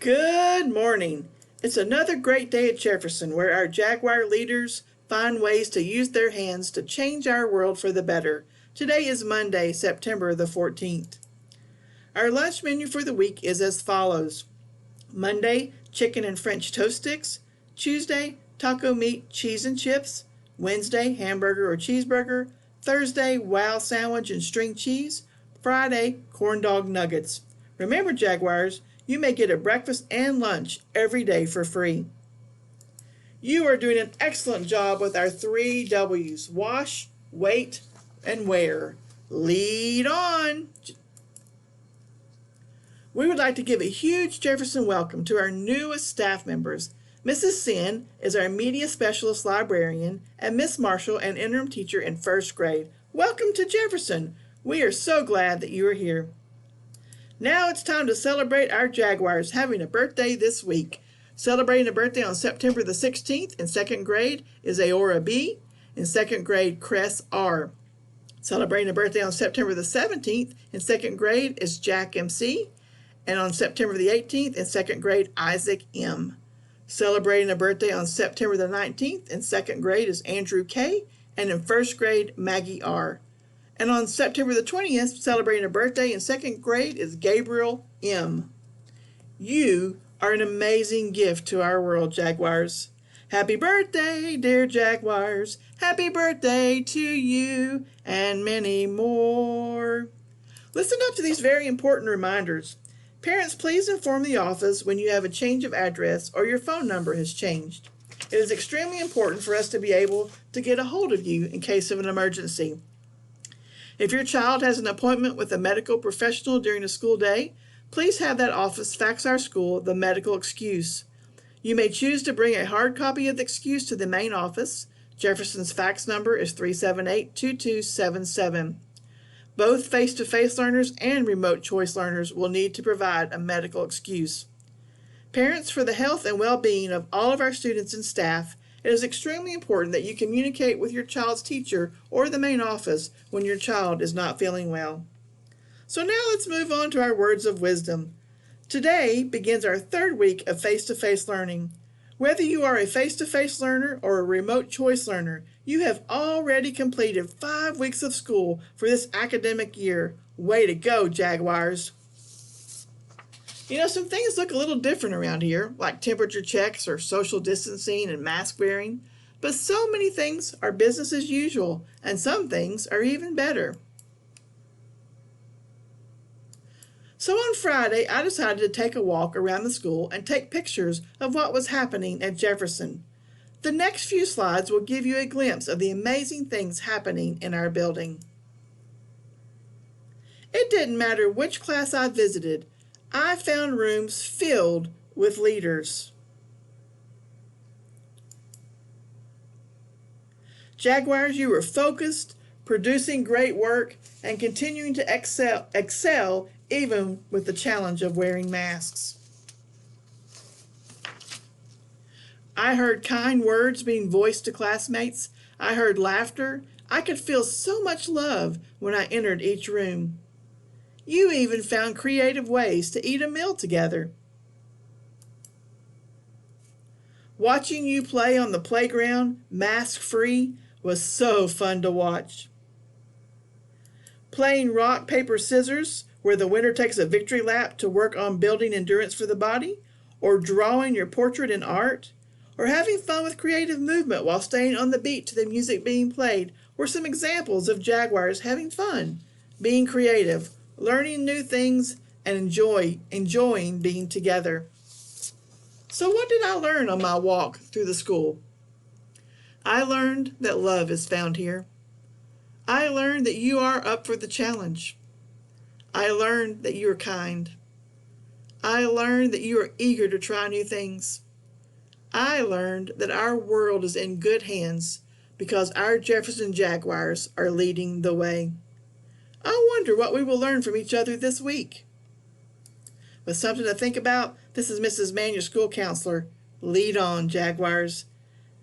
Good morning. It's another great day at Jefferson where our Jaguar leaders find ways to use their hands to change our world for the better. Today is Monday, September the 14th. Our lunch menu for the week is as follows. Monday, chicken and French toast sticks. Tuesday, taco meat, cheese and chips. Wednesday, hamburger or cheeseburger. Thursday, wow sandwich and string cheese. Friday, corn dog nuggets. Remember, Jaguars, you may get a breakfast and lunch every day for free. You are doing an excellent job with our 3 W's. Wash, wait, and wear. Lead on. We would like to give a huge Jefferson welcome to our newest staff members. Mrs. Sin is our media specialist librarian, and Miss Marshall, an interim teacher in 1st grade. Welcome to Jefferson. We are so glad that you are here. Now it's time to celebrate our Jaguars having a birthday this week. Celebrating a birthday on September the 16th in 2nd grade is Aora B. In 2nd grade, Cress R. Celebrating a birthday on September the 17th in 2nd grade is Jack MC. And on September the 18th in 2nd grade, Isaac M. Celebrating a birthday on September the 19th in 2nd grade is Andrew K. And in 1st grade, Maggie R. And on September the 20th, celebrating a birthday in 2nd grade is Gabriel M. You are an amazing gift to our world, Jaguars. Happy birthday, dear Jaguars. Happy birthday to you and many more. Listen up to these very important reminders. Parents, please inform the office when you have a change of address or your phone number has changed. It is extremely important for us to be able to get a hold of you in case of an emergency. If your child has an appointment with a medical professional during the school day, please have that office fax our school the medical excuse. You may choose to bring a hard copy of the excuse to the main office. Jefferson's fax number is 378-2277. Both face-to-face learners and remote choice learners will need to provide a medical excuse. Parents, for the health and well-being of all of our students and staff, it is extremely important that you communicate with your child's teacher or the main office when your child is not feeling well. So now let's move on to our words of wisdom. Today begins our 3rd week of face-to-face learning. Whether you are a face-to-face learner or a remote choice learner, you have already completed 5 weeks of school for this academic year. Way to go, Jaguars! You know, some things look a little different around here, like temperature checks or social distancing and mask wearing, but so many things are business as usual, and some things are even better. So on Friday, I decided to take a walk around the school and take pictures of what was happening at Jefferson. The next few slides will give you a glimpse of the amazing things happening in our building. It didn't matter which class I visited, I found rooms filled with leaders. Jaguars, you were focused, producing great work, and continuing to excel even with the challenge of wearing masks. I heard kind words being voiced to classmates. I heard laughter. I could feel so much love when I entered each room. You even found creative ways to eat a meal together. Watching you play on the playground, mask-free, was so fun to watch. Playing rock, paper, scissors, where the winner takes a victory lap to work on building endurance for the body, or drawing your portrait in art, or having fun with creative movement while staying on the beat to the music being played were some examples of Jaguars having fun, being creative, learning new things, and enjoying being together. So what did I learn on my walk through the school? I learned that love is found here. I learned that you are up for the challenge. I learned that you are kind. I learned that you are eager to try new things. I learned that our world is in good hands because our Jefferson Jaguars are leading the way. I wonder what we will learn from each other this week. With something to think about, this is Mrs. Mann, your school counselor. Lead on, Jaguars.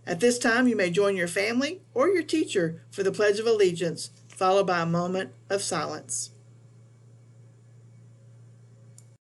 At this time, you may join your family or your teacher for the Pledge of Allegiance, followed by a moment of silence.